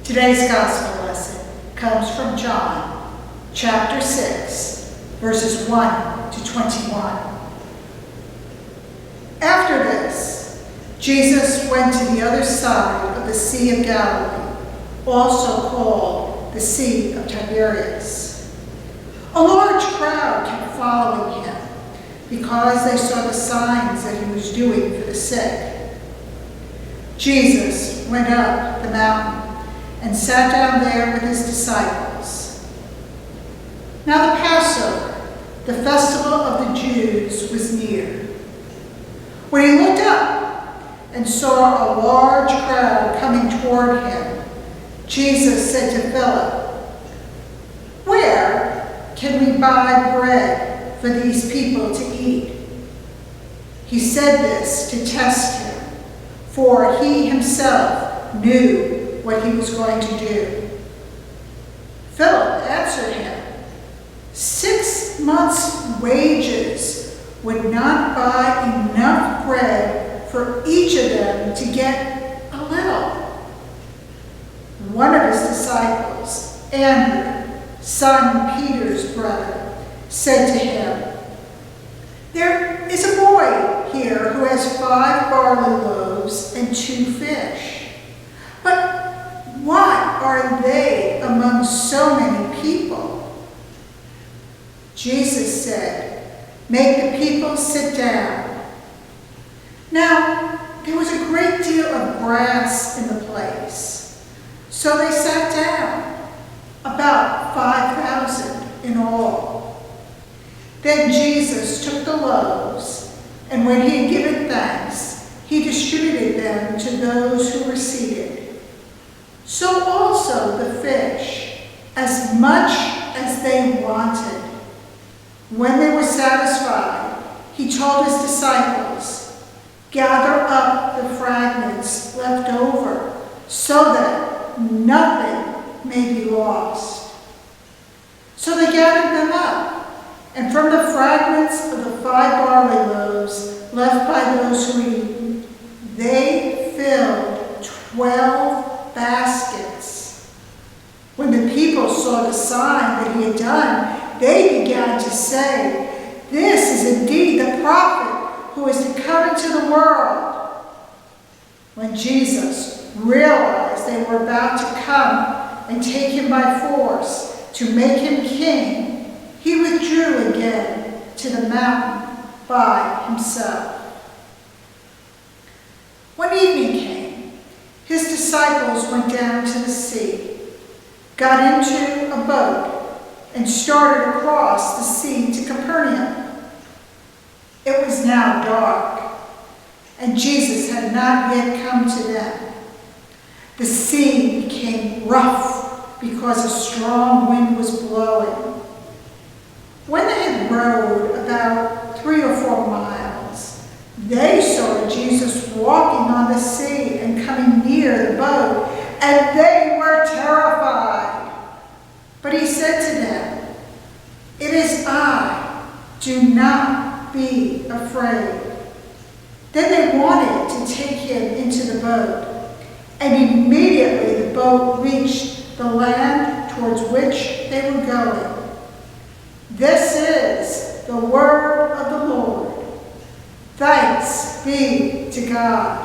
Today's gospel lesson comes from John, chapter 6, verses 1 to 21. After this, Jesus went to the other side of the Sea of Galilee, also called the Sea of Tiberias. A large crowd kept following him because they saw the signs that he was doing for the sick. Jesus went up the mountain and sat down there with his disciples. Now the Passover, the festival of the Jews, was near. When he looked up and saw a large crowd coming toward him, Jesus said to Philip, "Where can we buy bread for these people to eat?" He said this to test him, for he himself knew what he was going to do. Philip answered him, 6 months' wages would not buy enough bread for each of them to get a little. One of his disciples, Andrew, Simon Peter's brother, said to him, "There is a boy here who has 5 barley loaves and 2 fish. But what are they among so many people?" Jesus said, "Make the people sit down." Now, there was a great deal of grass in the place, so they sat down, about 5,000 in all. Then Jesus took the loaves, and when he had given thanks, he distributed them to those who were seated. So also the fish, as much as they wanted. When they were satisfied, he told his disciples, "Gather up the fragments left over, so that nothing may be lost." So they gathered them up, and from the fragments of the 5 barley loaves left by those who ate, they filled 12 baskets. When the people saw the sign that he had done, they began to say, "This is indeed the prophet who is to come into the world." When Jesus realized they were about to come and take him by force to make him king, he withdrew again to the mountain by himself. When evening came, his disciples went down to the sea, got into a boat, and started across the sea to Capernaum. It was now dark, and Jesus had not yet come to them. The sea became rough because a strong wind was blowing. When they had rowed about 3 or 4 miles, they saw Jesus walking on the sea and coming near the boat, and they were terrified. But he said to them, "It is I, do not be afraid." Then they wanted to take him into the boat, and immediately the boat reached the land towards which they were going. This is the word of the Lord. Thanks be to God.